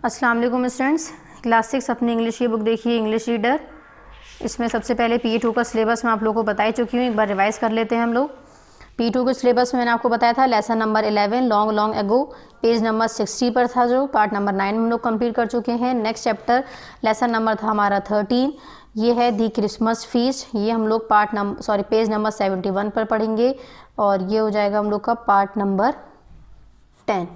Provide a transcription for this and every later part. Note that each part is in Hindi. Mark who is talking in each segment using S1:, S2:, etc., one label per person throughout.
S1: अस्सलाम वालेकुम स्टूडेंट्स। क्लास 6 अपनी इंग्लिश की बुक देखिए, इंग्लिश रीडर। इसमें सबसे पहले PE2 का सिलेबस मैं आप लोगों को बता चुकी हूँ, एक बार रिवाइज कर लेते हैं हम लोग। PE2 के सिलेबस में मैंने आपको बताया था lesson number 11 long ago, page number 60 पर था, जो पार्ट नंबर 9 में हम लोग कंप्लीट कर चुके हैं। नेक्स्ट चैप्टर लेसन नंबर था हमारा 13, ये है दी क्रिसमस फीस्ट, ये हम लोग पेज नंबर 71 पर पढ़ेंगे और ये हो जाएगा हम लोग का पार्ट नंबर 10।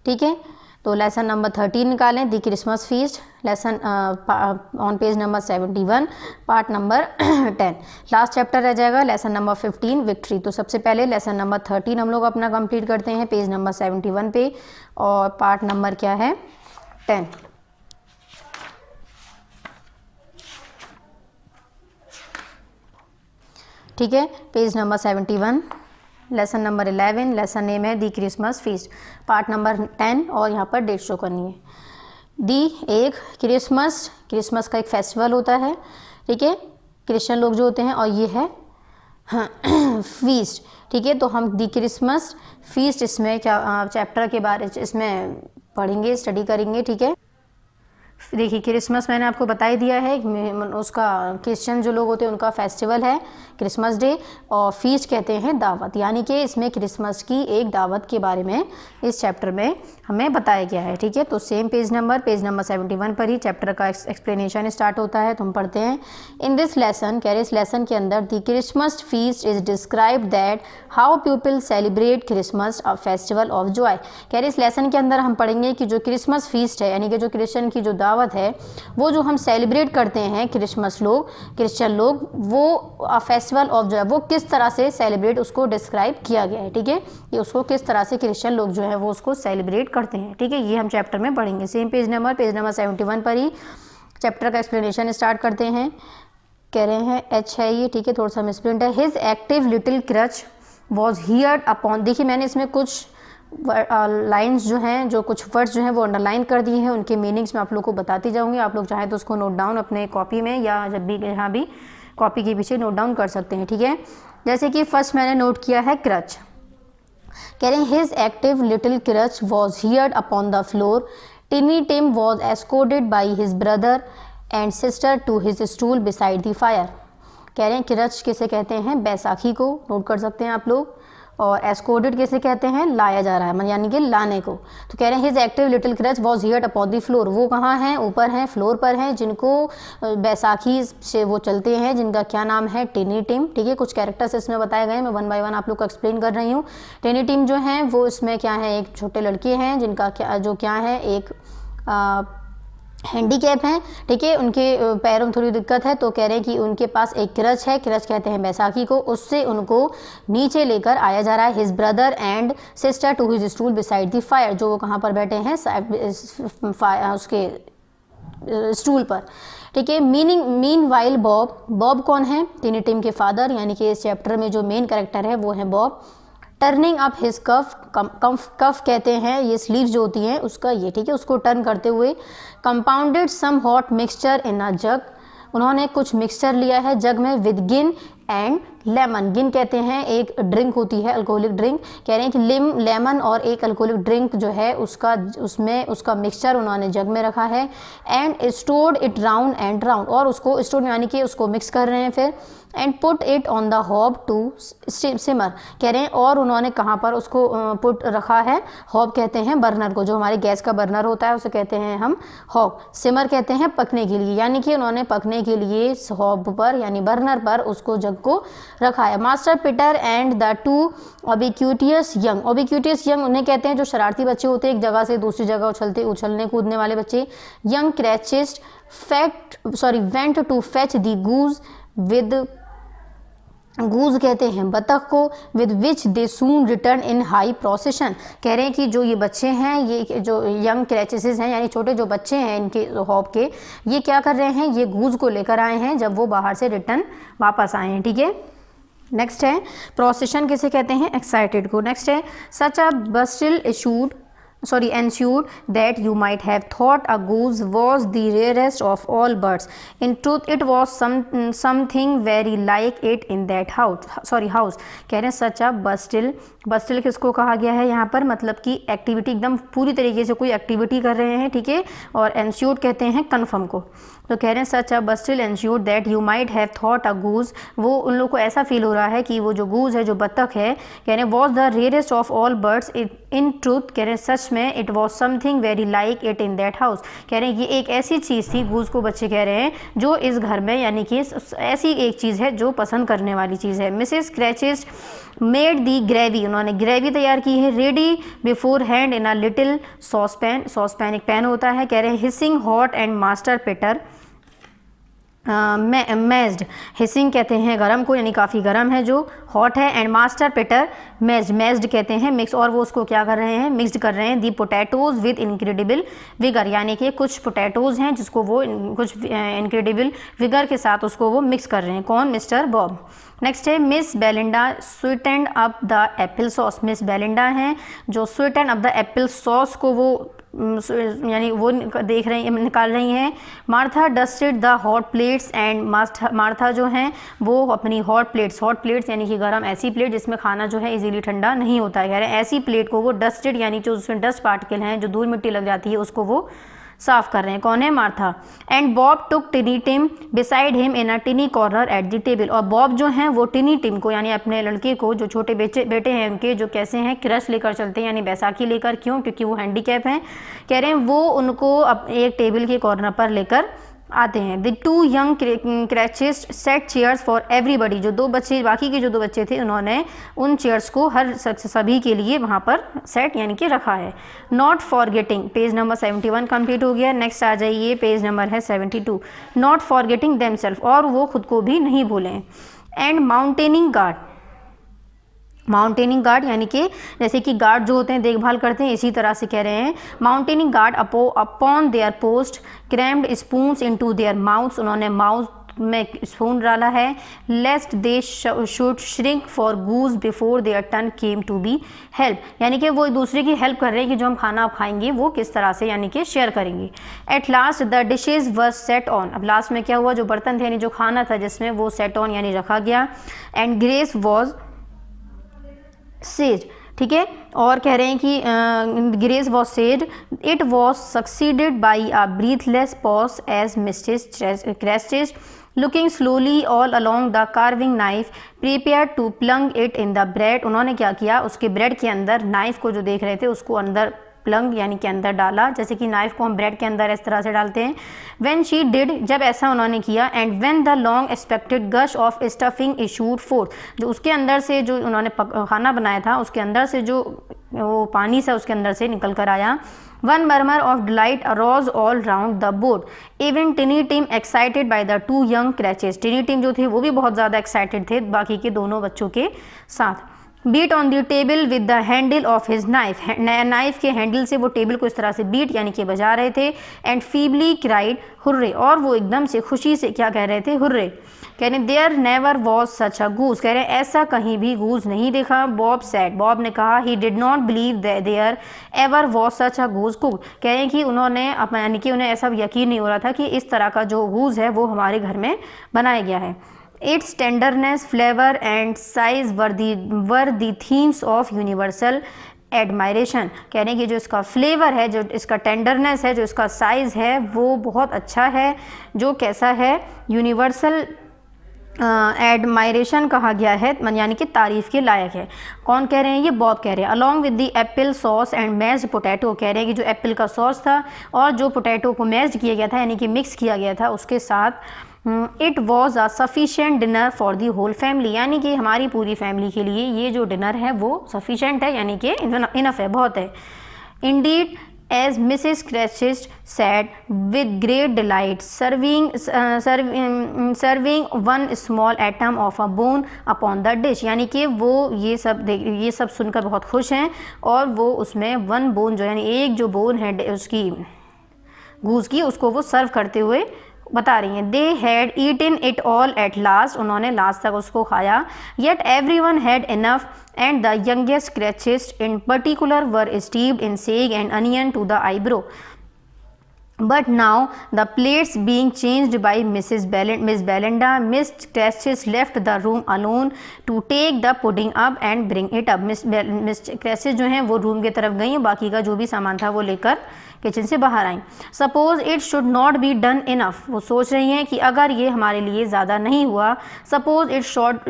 S1: ठीक है, तो लेसन नंबर 13 निकालें, the Christmas feast, lesson on page number 71, part number 10। Last chapter रह जाएगा लेसन नंबर 15 विक्ट्री। तो सबसे पहले लेसन नंबर 13 हम लोग अपना कंप्लीट करते हैं पेज नंबर 71 पे, और पार्ट नंबर क्या है 10। ठीक है, page number 71, lesson number 11, lesson name है दी क्रिसमस फीस्ट, पार्ट नंबर 10, और यहाँ पर डेट शो करनी है। दी एक क्रिसमस का एक फेस्टिवल होता है, ठीक है, क्रिश्चियन लोग जो होते हैं, और ये है फीस्ट। ठीक है, तो हम दी क्रिसमस फीस्ट इसमें क्या चैप्टर के बारे इसमें पढ़ेंगे, स्टडी करेंगे। ठीक है, देखिए क्रिसमस मैंने आपको बता ही दिया है, उसका क्रिश्चियन जो लोग होते हैं उनका फेस्टिवल है क्रिसमस डे, और फीस्ट कहते हैं दावत, यानी कि इसमें क्रिसमस की एक दावत के बारे में इस चैप्टर में हमें बताया गया है। ठीक है, तो सेम पेज नंबर 71 पर ही चैप्टर का एक्सप्लेनेशन स्टार्ट होता है। तो हम पढ़ते हैं, इन दिस लेसन, कह रहे इस लेसन के अंदर the Christmas feast is describe that how people celebrate Christmas a festival of Joy. कह रहे इस लेसन के अंदर हम पढ़ेंगे कि जो क्रिसमस फीस्ट है, यानी कि जो क्रिश्चियन की जो दावत है, वो जो हम सेलिब्रेट करते हैं क्रिश्चियन लोग, वो फेस्टिवल ऑफ जो है वो किस तरह से सेलिब्रेट, उसको डिस्क्राइब किया गया है। ठीक है, ये उसको किस तरह से क्रिश्चियन लोग जो है वो उसको सेलिब्रेट करते हैं। ठीक है, ये हम चैप्टर में पढ़ेंगे। सेम पेज नंबर 71 पर ही चैप्टर का एक्सप्लेनेशन स्टार्ट करते हैं। कह रहे हैं एच है ये, ठीक है, थोड़ा सा मिसप्रिंट है। His active little crutch was heard upon, देखिए मैंने इसमें कुछ लाइंस जो हैं, जो कुछ वर्ड्स जो हैं वो अंडरलाइन कर दिए हैं, उनके मीनिंग्स मैं आप लोग को बताती जाऊंगी। आप लोग चाहें तो उसको नोट डाउन अपने कॉपी में या जब भी जहाँ भी कॉपी के पीछे नोट डाउन कर सकते हैं। ठीक है, जैसे कि फर्स्ट मैंने नोट किया है क्रच, कह रहे हैं his active little crutch was heard upon the floor, tiny Tim was escorted by his brother and sister to his stool beside the fire. कह रहे हैं क्रच किसे कहते हैं, बैसाखी को, नोट कर सकते हैं आप लोग, और एस्कोर्टेड किसे कहते हैं, लाया जा रहा है, यानी कि लाने को। तो कह रहे हैं his active little crutch was heard upon the floor, वो कहाँ हैं, ऊपर हैं, फ्लोर पर हैं, जिनको बैसाखी से वो चलते हैं, जिनका क्या नाम है, टिनी टिम। ठीक है, कुछ कैरेक्टर्स इसमें बताए गए, मैं 1 बाय 1 आप लोग को एक्सप्लेन कर रही हूँ। टिनी टिम जो हैं वो इसमें क्या है, एक छोटे लड़के हैं जिनका क्या है, एक हैंडीकैप हैं। ठीक है, उनके पैरों में थोड़ी दिक्कत है, तो कह रहे हैं कि उनके पास एक क्रच है, क्रच कहते हैं बैसाखी को, उससे उनको नीचे लेकर आया जा रहा है। His brother and sister to his stool beside the fire, जो वो कहाँ पर बैठे हैं, उसके स्टूल पर। ठीक है, मीन वाइल बॉब कौन है, टिनी टिम के फादर, यानी कि इस चैप्टर में जो मेन कैरेक्टर है वो है बॉब। टर्निंग अप हिज कफ कहते हैं ये स्लीव्स जो होती हैं उसका, ये ठीक है, उसको टर्न करते हुए। Compounded some hot mixture in a jug, उन्होंने कुछ मिक्सचर लिया है जग में, विद गिन एंड लेमन, गिन कहते हैं एक ड्रिंक होती है, अल्कोहलिक ड्रिंक। कह रहे हैं कि लेमन और एक अल्कोहलिक ड्रिंक जो है उसका मिक्सचर उन्होंने जग में रखा है। And stored it round and round, और उसको स्टोर यानी कि उसको मिक्स कर रहे हैं फिर। And put it on the hob to simmer, कह रहे हैं और उन्होंने कहाँ पर उसको पुट रखा है, हॉब कहते हैं बर्नर को, जो हमारे गैस का बर्नर होता है उसे कहते हैं हम हॉब, सिमर कहते हैं पकने के लिए, यानी कि उन्होंने पकने के लिए हॉब पर यानी बर्नर पर उसको जग को रखा है। Master Peter and the two ubiquitous young उन्हें कहते हैं जो शरारती बच्चे होते हैं, एक जगह से दूसरी जगह उछलने कूदने वाले बच्चे। Young Cratchits went to fetch the goose कहते हैं बतख को, with which they soon returned in high procession. कह रहे हैं कि जो ये बच्चे हैं, ये जो यंग क्रैचिसेस हैं, यानी छोटे जो बच्चे हैं इनके हॉब के, ये क्या कर रहे हैं, ये गूज को लेकर आए हैं जब वो बाहर से रिटर्न वापस आए हैं। ठीक है, नेक्स्ट है प्रोसेशन किसे कहते हैं, एक्साइटेड को। नेक्स्ट है सच a बस्टिल issued ensured that you might have thought a goose was the rarest of all birds. In truth, it was something very like it in that house. कह रहे हैं सच अ बस्टिल. बस्टिल किसको कहा गया है यहाँ पर, मतलब कि एक्टिविटी, एकदम पूरी तरीके से कोई एक्टिविटी कर रहे हैं, ठीक है. और एंश्योर्ड कहते हैं कन्फर्म को. तो कह रहे हैं such a bustle ensued that you might have thought a goose. वो उन लोगों को ऐसा फील हो रहा है कि वो जो गूज है, जो बत्तख है, कह रहे हैं was the rarest of all birds. In truth, कह रहे हैं सच में, it was something very like it in that house. कह रहे हैं ये एक ऐसी चीज़ थी, गूज को बच्चे कह रहे हैं, जो इस घर में, यानी कि ऐसी एक चीज़ है जो पसंद करने वाली चीज़ है. मिसेस क्रैचिस मेड दी ग्रेवी. उन्होंने ग्रेवी तैयार की है ready before hand in a little saucepan. Saucepan एक पैन होता है. कह रहे हैं हिसिंग हॉट एंड मास्टर पिटर मेज्ड. हिसिंग कहते हैं गरम को, यानी काफ़ी गरम है जो, हॉट है. एंड मास्टर पिटर मेज्ड कहते हैं मिक्स. और वो उसको क्या कर रहे हैं, मिक्सड कर रहे हैं. दी पोटैटोज विद इनक्रेडिबल विगर, यानी कि कुछ पोटैटोज़ हैं जिसको वो कुछ इनक्रेडिबल विगर के साथ उसको वो मिक्स कर रहे हैं. कौन, मिस्टर बॉब. नेक्स्ट है miss Belinda sweetened up the Apple sauce. Miss Belinda हैं जो sweetened up the Apple sauce को वो यानी वो देख रही हैं, निकाल रही हैं. Martha dusted the hot plates and Martha जो हैं वो अपनी हॉट प्लेट्स यानी कि गरम ऐसी प्लेट जिसमें खाना जो है इजीली ठंडा नहीं होता है. कह रहे हैं ऐसी प्लेट को वो डस्टेड, यानी जो उसमें डस्ट पार्टिकल हैं, जो धूल मिट्टी लग जाती है, उसको वो साफ कर रहे हैं. कौन है, Martha. And Bob took tiny Tim beside him in a tiny corner at the table. और बॉब जो हैं वो टिनी टिम को, यानी अपने लड़के को, जो छोटे बेटे हैं उनके, जो कैसे हैं, क्रश लेकर चलते हैं, यानी बैसाखी लेकर. क्यों, क्योंकि वो हैंडीकैप हैं. कह रहे हैं वो उनको एक टेबल के कॉर्नर पर लेकर आते हैं. The two young Cratchits set chairs for everybody. जो दो बच्चे, बाकी के जो दो बच्चे थे, उन्होंने उन चेयर्स को सभी के लिए वहाँ पर सेट यानी कि रखा है. Not forgetting, page number 71 complete हो गया. नेक्स्ट आ जाइए, पेज नंबर है 72. नॉट फॉरगेटिंग देमसेल्फ, और वो खुद को भी नहीं भूलें. एंड माउंटेनिंग गार्ड यानी कि जैसे कि गार्ड जो होते हैं देखभाल करते हैं, इसी तरह से कह रहे हैं. Mounting guard upon their post crammed spoons into their mouths. उन्होंने माउथ में स्पून डाला है. Lest they should shrink for goose before their turn came to be help, यानी कि वो एक दूसरे की हेल्प कर रहे हैं कि जो हम खाना खाएंगे वो किस तरह से, यानी कि शेयर करेंगे. At last the dishes were set on. अब लास्ट में क्या हुआ, जो बर्तन थे यानी जो खाना था जिसमें, वो सेट ऑन यानी रखा गया. एंड ग्रेस वॉज सेज, ठीक है. और कह रहे हैं कि grace was said it was succeeded by a breathless pause as Mrs Cratchit looking slowly all along the carving knife prepare to plunge it in the bread. उन्होंने क्या किया, उसके ब्रेड के अंदर नाइफ को जो देख रहे थे उसको अंदर प्लंग यानी कि अंदर डाला, जैसे कि नाइफ को हम ब्रेड के अंदर इस तरह से डालते हैं. व्हेन शी डिड, जब ऐसा उन्होंने किया. And when the long expected gush of stuffing issued forth, जो उसके अंदर से जो उन्होंने खाना बनाया था उसके अंदर से जो वो पानी से उसके अंदर से निकल कर आया. One murmur of delight arose all round the board. Even tiny Tim excited by the two young Cratchits. Tiny Tim जो थे वो भी बहुत ज़्यादा एक्साइटेड थे बाकी के दोनों बच्चों के साथ. Beat on the table with the handle of his knife. Knife के हैंडल से वो टेबल को इस तरह से बीट यानी कि बजा रहे थे. एंड फीबली क्राइड हुर्रे, और वो एकदम से खुशी से क्या कह रहे थे, हुर्रे. कह रहे there never was such a गूज. कह रहे ऐसा कहीं भी गूज नहीं देखा. बॉब सैड, बॉब ने कहा, he did not believe there ever was such a goose cook. कह रहे हैं कि उन्होंने यानी कि उन्हें ऐसा यकीन नहीं हो रहा था कि इस तरह का जो गूज है वो हमारे घर में बनाया गया है. Its tenderness, flavor and size were the themes of universal admiration. कह रहे हैं कि जो इसका फ्लेवर है, जो इसका टेंडरनेस है, जो इसका साइज़ है, वो बहुत अच्छा है. जो कैसा है, यूनिवर्सल एडमायरेशन कहा गया है, यानी कि तारीफ़ के लायक है. कौन कह रहे हैं, ये बॉब कह रहे हैं. Along with the Apple sauce and mashed potato. कह रहे हैं कि जो एप्पल का सॉस था और जो पोटैटो को मैश्ड किया गया था यानी कि मिक्स किया गया था उसके साथ. It was a sufficient dinner for the whole family, यानी कि हमारी पूरी फैमिली के लिए ये जो डिनर है वो सफिशेंट है, यानी कि इनफ है, बहुत है. Indeed as Mrs Cratchit said with great delight serving one small atom of a bone upon the dish. यानी कि वो ये सब सुनकर बहुत खुश हैं और वो उसमें वन बोन जो यानी एक जो बोन है उसकी गूज की, उसको वो सर्व करते हुए बता रही हैं, they had eaten it all at last, उन्होंने लास्ट तक उसको खाया, yet every one had enough and the youngest Cratchits in particular were steeped in sage and onion to the eyebrow. But now the plates being changed by Miss Belinda, Miss Cratchit left the room alone to take the pudding up and bring it up. Miss Cratchit जो हैं वो रूम की तरफ गई, बाकी का जो भी सामान था वो लेकर किचन से बाहर आई. Suppose it should not be done enough, वो सोच रही हैं कि अगर ये हमारे लिए ज़्यादा नहीं हुआ. Suppose it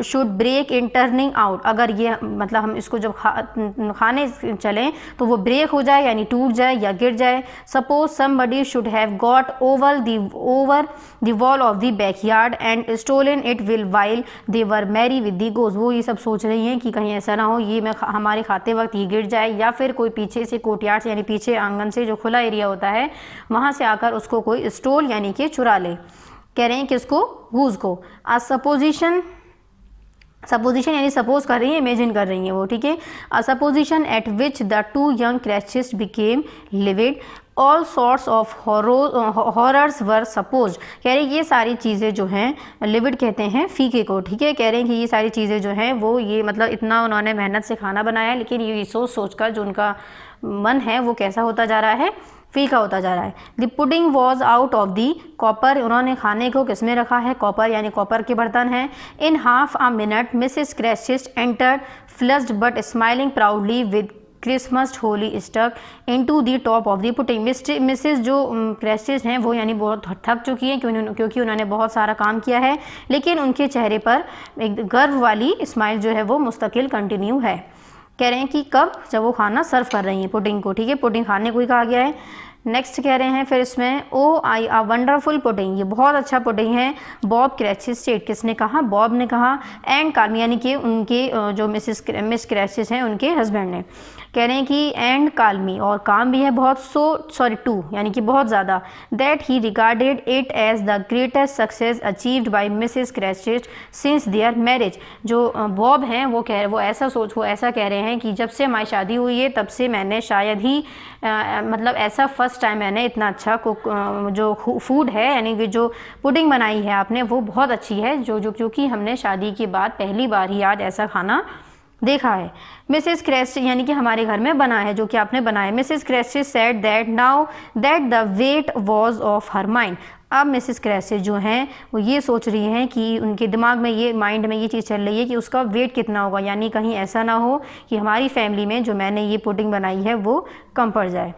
S1: should break in turning out, अगर ये मतलब हम इसको जब खाने चलें तो वो ब्रेक हो जाए यानी टूट जाए या गिर जाए. Suppose somebody should have got over the wall of the backyard and stolen it will while they were merry with the goose. वो ये सब सोच रही हैं कि कहीं ऐसा ना हो ये हमारे खाते वक्त ये गिर जाए, या फिर कोई पीछे से कोर्टयार्ड से यानी पीछे आंगन से जो खुला एरिया होता है वहां से आकर उसको कोई स्टोल यानी कि चुरा ले. कह रहे हैं कि उसको गूज को. अ सपोजिशन यानी सपोज कर रही है, इमेजिन कर रही है वो, ठीक है. A supposition at which the two young Cratchits became livid, all sorts of horrors were suppose. कह रहे हैं ये सारी चीज़ें जो हैं, लिविड कहते हैं फीके को, ठीक है. कह रहे हैं कि ये सारी चीज़ें जो हैं वो ये मतलब इतना उन्होंने मेहनत से खाना बनाया, लेकिन ये सोच कर जो उनका मन है वो कैसा होता जा रहा है, फीका होता जा रहा है. The pudding was out of the copper, उन्होंने खाने को किस में रखा है, कॉपर यानी कॉपर के बर्तन हैं. In half a minute Mrs Cratchit entered flushed but smiling proudly with Christmas holly stuck into the top of the pudding. Mrs जो क्रैचिट हैं वो यानी बहुत थक चुकी हैं क्योंकि उन्होंने बहुत सारा काम किया है, लेकिन उनके चेहरे पर एक गर्व वाली स्माइल जो है वो मुस्तकिल कंटिन्यू है. कह रहे हैं कि कब, जब वो खाना सर्व कर रही हैं पुडिंग को, ठीक है. पुडिंग खाने को ही कहा गया है. नेक्स्ट कह रहे हैं फिर इसमें, ओ आई अ वंडरफुल पुडिंग, ये बहुत अच्छा पुडिंग है. बॉब क्रैचिट सेड, किसने कहा, बॉब ने कहा. एंड काल्म यानी कि उनके जो मिस क्रैचिट हैं उनके हस्बैंड ने. कह रहे हैं कि एंड काल्मी, और काम भी है बहुत, टू यानी कि बहुत ज़्यादा. That he regarded it as the greatest success achieved by Mrs Cratchit since their marriage. जो बॉब हैं वो ऐसा कह रहे हैं कि जब से हमारी शादी हुई है तब से मैंने शायद ही मतलब ऐसा फर्स्ट टाइम मैंने इतना अच्छा जो फूड है यानी कि जो पुडिंग बनाई है आपने वो बहुत अच्छी है, जो क्योंकि हमने शादी के बाद पहली बार ही आज ऐसा खाना देखा है. मिसेस क्रैचिट यानी कि हमारे घर में बना है जो कि आपने बनाया. Mrs Cratchit said that now that the weight was off her mind. अब मिसेस क्रैचिट जो हैं वो ये सोच रही हैं कि उनके दिमाग में ये माइंड में ये चीज़ चल रही है कि उसका वेट कितना होगा, यानी कहीं ऐसा ना हो कि हमारी फैमिली में जो मैंने ये पुडिंग बनाई है वो कम पड़ जाए.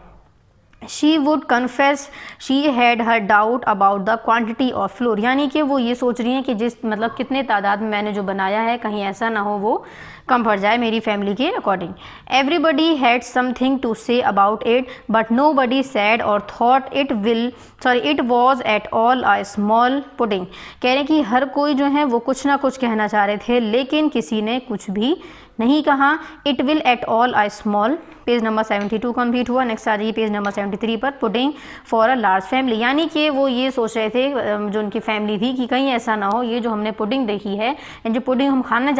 S1: She would confess she had her doubt about the quantity of flour, यानी कि वो ये सोच रही हैं कि जिस मतलब कितने तादाद में मैंने जो बनाया है कहीं ऐसा ना हो वो कम पड़ जाए मेरी फैमिली के according. Everybody had something to say about it but nobody said or thought it was at all a small pudding. कह रहे हैं कि हर कोई जो है वो कुछ ना कुछ कहना चाह रहे थे लेकिन किसी ने कुछ भी नहीं कहा. It will eight all a small. Page number 72 complete हुआ. नेक्स्ट आ जाइए पेज नंबर 73 पर. Pudding for a large family, यानी कि वो ये सोच रहे थे जो उनकी फैमिली थी कि कहीं ऐसा ना हो ये जो हमने पुडिंग देखी है, जो पुडिंग हम खाने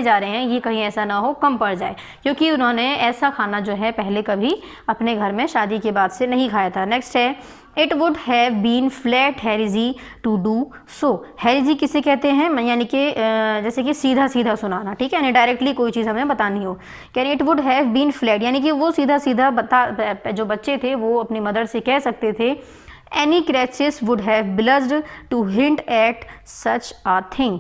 S1: जा रहे हैं, ये कहीं ऐसा ना हो कम पड़ जाए, क्योंकि उन्होंने ऐसा खाना जो है पहले कभी अपने घर में शादी के बाद से नहीं खाया था. नेक्स्ट है, it would have been flat heresy to do so. Heresy किसे कहते हैं, यानी कि जैसे कि सीधा सीधा सुनाना, ठीक है, यानी डायरेक्टली कोई चीज़ हमें बतानी हो. कह रहे it would have been flat यानी कि वो सीधा सीधा जो बच्चे थे वो अपनी मदर से कह सकते थे. Any Cratchit would have blushed to hint at such a thing.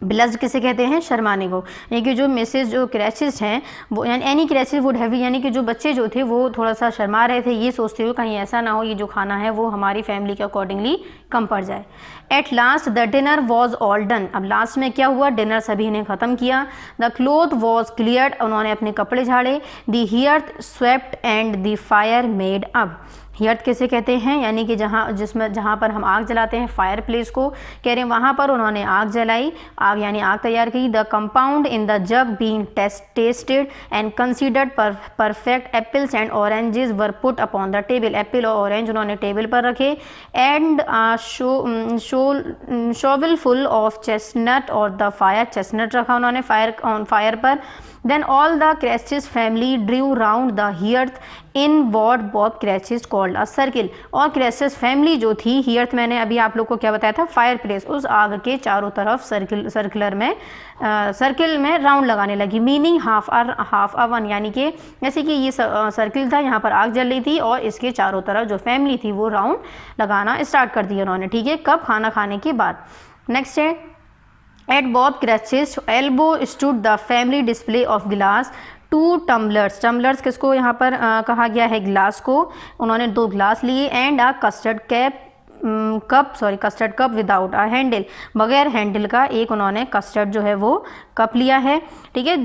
S1: Blushed किसे कहते हैं, शर्माने को. यानी कि जो मिसेस जो क्रैचिट हैं वो यानी एनी क्रैचिट वुड हैव, यानी कि जो बच्चे जो थे वो थोड़ा सा शर्मा रहे थे, ये सोचते हुए कहीं ऐसा ना हो ये जो खाना है वो हमारी फैमिली के अकॉर्डिंगली कम पड़ जाए. At last the dinner was all done. अब लास्ट में क्या हुआ, डिनर सभी ने ख़त्म किया. द क्लोथ वॉज क्लियर्ड, उन्होंने अपने कपड़े झाड़े. The hearth swept and the fire made up. Hearth किसे कहते हैं, यानी कि जहाँ पर हम आग जलाते हैं, फायर प्लेस को. कह रहे हैं वहाँ पर उन्होंने आग जलाई, आग यानी आग तैयार की. The compound in the jug being tested and considered perfect. Apples and oranges were put upon the table. Apple और ऑरेंज उन्होंने टेबल पर रखे. And shovel full of chestnut और द फायर. चेस्टनट रखा उन्होंने फायर पर. Then all the Cratchit family drew round the hearth in what Bob Cratchit called a circle. और क्रैचिस फैमिली जो थी, हियर्थ मैंने अभी आप लोग को क्या बताया था, फायर प्लेस, उस आग के चारों तरफ सर्किल में राउंड लगाने लगी। मीनिंग हाफ अ वन, यानी कि जैसे कि ये सर्किल था, यहाँ पर आग जल रही थी और इसके चारों तरफ जो फैमिली थी वो राउंड लगाना स्टार्ट कर दिया उन्होंने, ठीक है, कब, खाना खाने के बाद। नेक्स्ट है at Bob Cratchit elbow stood the family display of glass 2 tumblers. Tumblers किसको यहाँ पर कहा गया है, ग्लास को। उन्होंने 2 ग्लास लिए and a custard cup without a handle, बगैर हैंडल का एक उन्होंने कस्टर्ड जो है वो कप लिया है, ठीक है।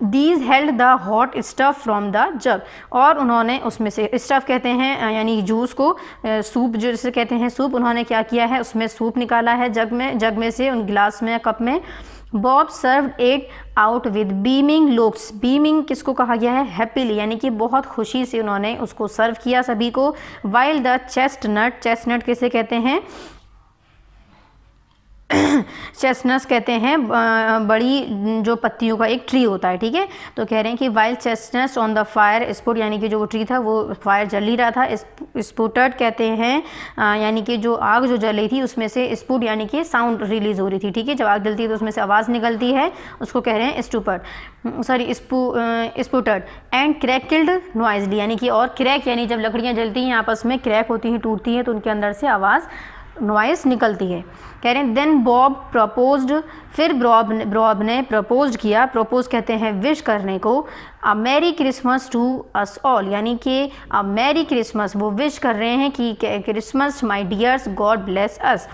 S1: These held the hot stuff from the जग, और उन्होंने उसमें से, स्टफ कहते हैं यानी जूस को, सूप जिसे कहते हैं सूप, उन्होंने क्या किया है, उसमें सूप निकाला है जग में से, उन गिलास में, कप में। Bob served it out with beaming looks. Beaming किसको कहा गया है, हैप्पीली, यानी कि बहुत खुशी से उन्होंने उसको सर्व किया सभी को। वाइल द चेस्टनट किसे कहते हैं, चेस्टनट्स कहते हैं बड़ी जो पत्तियों का एक ट्री होता है, ठीक है। तो कह रहे हैं कि while chestnuts on the fire sput, यानी कि जो वो ट्री था वो फायर जल ही रहा था। स्पुटर्ड कहते हैं यानी कि जो आग जो जल रही थी उसमें से स्पुट यानी कि साउंड रिलीज हो रही थी, ठीक है, जब आग जलती है तो उसमें से आवाज़ निकलती है, उसको कह रहे हैं स्पुटर्ड। एंड क्रैकल्ड नॉइजली, यानी कि, और क्रैक यानी जब लकड़ियाँ जलती हैं आपस में क्रैक होती हैं, टूटती हैं, तो उनके अंदर से आवाज़ नॉइस निकलती है। कह रहे हैं देन बॉब प्रपोज्ड, फिर बॉब ने प्रपोज किया। प्रपोज कहते हैं विश करने को। A merry Christmas to us all, यानी कि अ मैरी क्रिसमस, वो विश कर रहे हैं कि Christmas my dears, God bless us.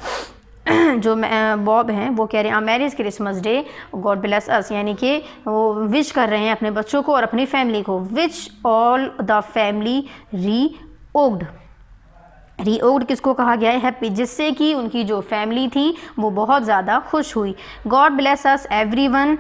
S1: जो बॉब हैं वो कह रहे हैं merry Christmas day, God bless us, यानी कि वो विश कर रहे हैं अपने बच्चों को और अपनी फैमिली को। विच ऑल द फैमिली रीओग्ड किसको कहा गया है, हैप्पी, जिससे कि उनकी जो फैमिली थी वो बहुत ज़्यादा खुश हुई। God bless us everyone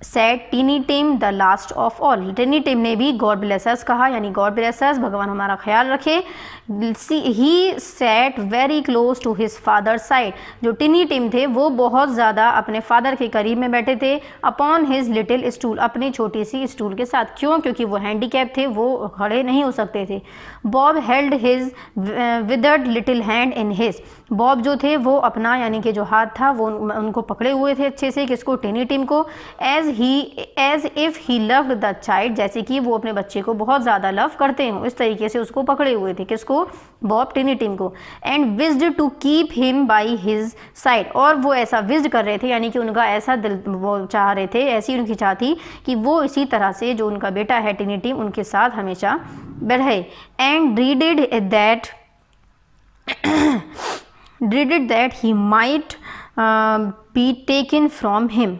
S1: said tiny Tim the last of all. Tiny Tim ने भी गॉड ब्लेस अस कहा, यानी गॉड ब्लेस अस, भगवान हमारा ख्याल रखे। He sat very close to his father side, जो टिनी टिम थे वो बहुत ज़्यादा अपने फादर के करीब में बैठे थे। अपॉन हिज लिटिल स्टूल, अपनी छोटी सी स्टूल के साथ। क्यों, क्योंकि वो हैंडीकैप थे, वो खड़े नहीं हो सकते थे। Bob held his withered little hand in his, Bob जो थे वो अपना यानी कि जो हाथ था वो उनको पकड़े हुए थे अच्छे से, किसको, टिनी टिम को। As if he loved the child, जैसे कि वो अपने बच्चे को बहुत ज़्यादा लव करते हों, इस तरीके से उसको पकड़े हुए थे, किसको, बॉब टिनी टिम को। And wished to keep him by his side, और वो ऐसा विज्ड कर रहे थे, यानी कि उनका ऐसा दिल वो चाह रहे थे, ऐसी उनकी चाह थी कि वो इसी तरह से जो उनका बेटा है टिनी टिम उनके साथ हमेशा रहे। And dreaded that he might be taken from him,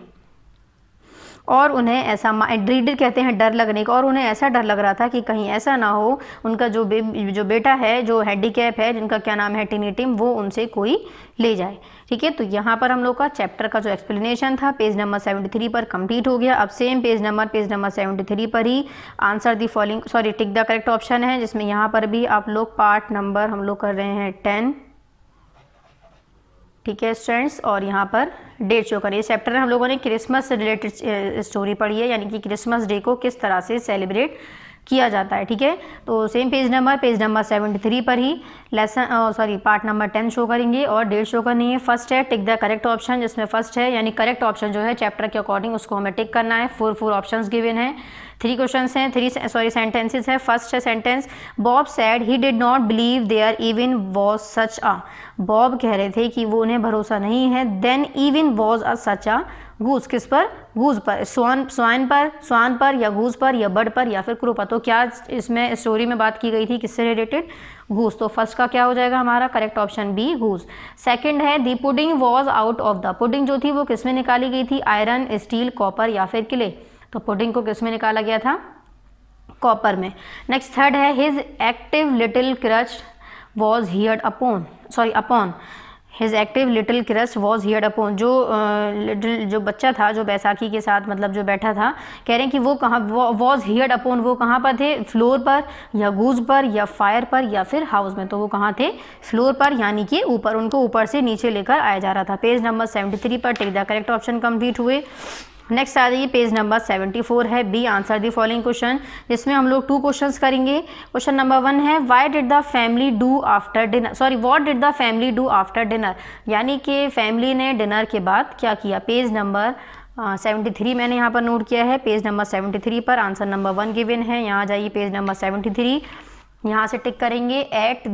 S1: और उन्हें ऐसा, ड्रीडेड कहते हैं डर लगने का, और उन्हें ऐसा डर लग रहा था कि कहीं ऐसा ना हो उनका जो बेटा है जो हैंडीकैप है, जिनका क्या नाम है टिनी टिम, वो उनसे कोई ले जाए, ठीक है। तो यहाँ पर हम लोग का चैप्टर का जो एक्सप्लेनेशन था पेज नंबर 73 पर कंप्लीट हो गया। अब सेम पेज नंबर 73 पर ही answer the following, tick the correct option है, जिसमें यहाँ पर भी आप लोग पार्ट नंबर हम लोग कर रहे हैं 10, ठीक है स्टूडेंट्स, और यहाँ पर डेट शो करिए। चैप्टर में हम लोगों ने क्रिसमस से रिलेटेड स्टोरी पढ़ी है, यानी कि क्रिसमस डे को किस तरह से सेलिब्रेट किया जाता है, ठीक है। तो सेम पेज नंबर 73 पर ही पार्ट नंबर 10 शो करेंगे और डेट शो करनी है। फर्स्ट है टिक द करेक्ट ऑप्शन, जिसमें फर्स्ट है यानी करेक्ट ऑप्शन जो है चैप्टर के अकॉर्डिंग उसको हमें टिक करना है। 4 ऑप्शंस गिवन है, 3 क्वेश्चंस हैं, 3 सेंटेंसेस है। फर्स्ट है sentence, Bob said he did not believe there even was such a, Bob कह रहे थे कि वो उन्हें भरोसा नहीं है। Then even was a such a goose, किस पर, गूज पर, स्वान पर या गूज पर या बर्ड पर या फिर क्रू पर। तो क्या इसमें स्टोरी में बात की गई थी किससे रिलेटेड, गूज। तो फर्स्ट का क्या हो जाएगा हमारा correct option B, goose. Second है the pudding was out of the, pudding जो थी वो किस में निकाली गई थी, आयरन, स्टील, कॉपर या फिर क्ले। तो पुडिंग को किस में निकाला गया था, कॉपर में। नेक्स्ट थर्ड है his active little crutch was heard upon, his active little crust was heard upon, जो बच्चा था जो बैसाखी के साथ मतलब जो बैठा था, कह रहे हैं कि वो कहाँ, वॉज हियर्ड अपॉन, वो कहाँ पर थे, फ्लोर पर या गूज पर या फायर पर या फिर हाउस में, तो वो कहाँ थे, फ्लोर पर, यानी कि ऊपर, उनको ऊपर से नीचे लेकर आया जा रहा था। पेज नंबर 73 पर tick the correct option complete हुए। नेक्स्ट आ जाइए, पेज नंबर 74 है B, answer the following question, जिसमें हम लोग 2 क्वेश्चंस करेंगे। क्वेश्चन नंबर 1 है why did the family do after dinner, sorry what did the family do after dinner, यानी कि फैमिली ने डिनर के बाद क्या किया। पेज नंबर 73 मैंने यहाँ पर नोट किया है। पेज नंबर 73 पर आंसर नंबर 1 गिवन है। यहाँ जाइए पेज नंबर 73, यहाँ से टिक करेंगे at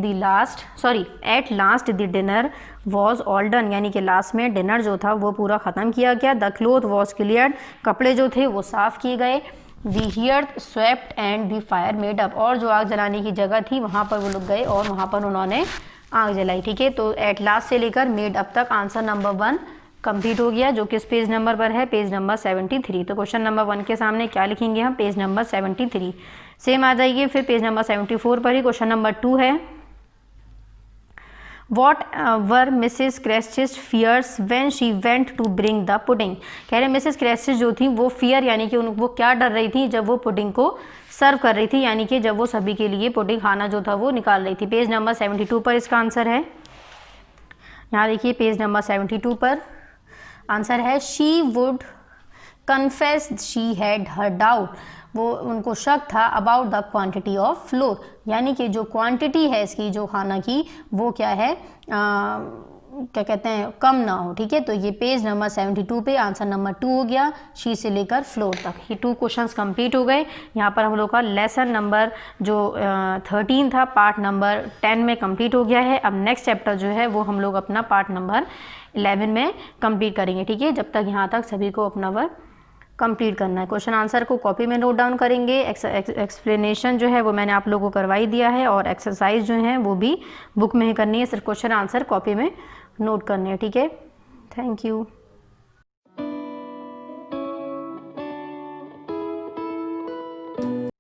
S1: last the dinner was all done, यानी कि लास्ट में डिनर जो था वो पूरा ख़त्म किया गया। द क्लोथ वॉज क्लियर्ड, कपड़े जो थे वो साफ़ किए गए। The hearth swept and the fire made up, और जो आग जलाने की जगह थी वहाँ पर वो लोग गए और वहाँ पर उन्होंने आग जलाई। ठीक है, तो एट लास्ट से लेकर मेड अप तक आंसर नंबर 1 कंप्लीट हो गया, जो किस पेज नंबर पर है, पेज नंबर 73। तो क्वेश्चन नंबर 1 के सामने क्या लिखेंगे हम, पेज नंबर 73। सेम आ जाइए फिर पेज नंबर 74 पर ही। क्वेश्चन नंबर 2 है what were Mrs Cratchit's fears when she went to bring the pudding, कह रहे मिसेस क्रेस्टिस जो थी वो फियर, यानी कि वो क्या डर रही थी जब वो पुडिंग को सर्व कर रही थी, यानी कि जब वो सभी के लिए पुडिंग खाना जो था वो निकाल रही थी। पेज नंबर 72 पर इसका आंसर है। यहाँ देखिए पेज नंबर 72 पर आंसर है she would confess she had her doubt, वो उनको शक था about the quantity of floor, यानी कि जो क्वांटिटी है इसकी जो खाना की वो क्या है, क्या कहते हैं, कम ना हो। ठीक है, तो ये पेज नंबर 72 पे आंसर नंबर 2 हो गया, शी से लेकर फ्लोर तक। ये 2 क्वेश्चंस कंप्लीट हो गए। यहाँ पर हम लोग का लेसन नंबर जो 13 था पार्ट नंबर 10 में कंप्लीट हो गया है। अब नेक्स्ट चैप्टर जो है वो हम लोग अपना पार्ट नंबर 11 में कंप्लीट करेंगे। ठीक है, जब तक यहाँ तक सभी को अपना वर्क कंप्लीट करना है। क्वेश्चन आंसर को कॉपी में नोट डाउन करेंगे। एक्सप्लेनेशन जो है वो मैंने आप लोगों को करवाई दिया है, और एक्सरसाइज जो है वो भी बुक में ही करनी है, सिर्फ क्वेश्चन आंसर कॉपी में नोट करने हैं। ठीक है, थैंक यू।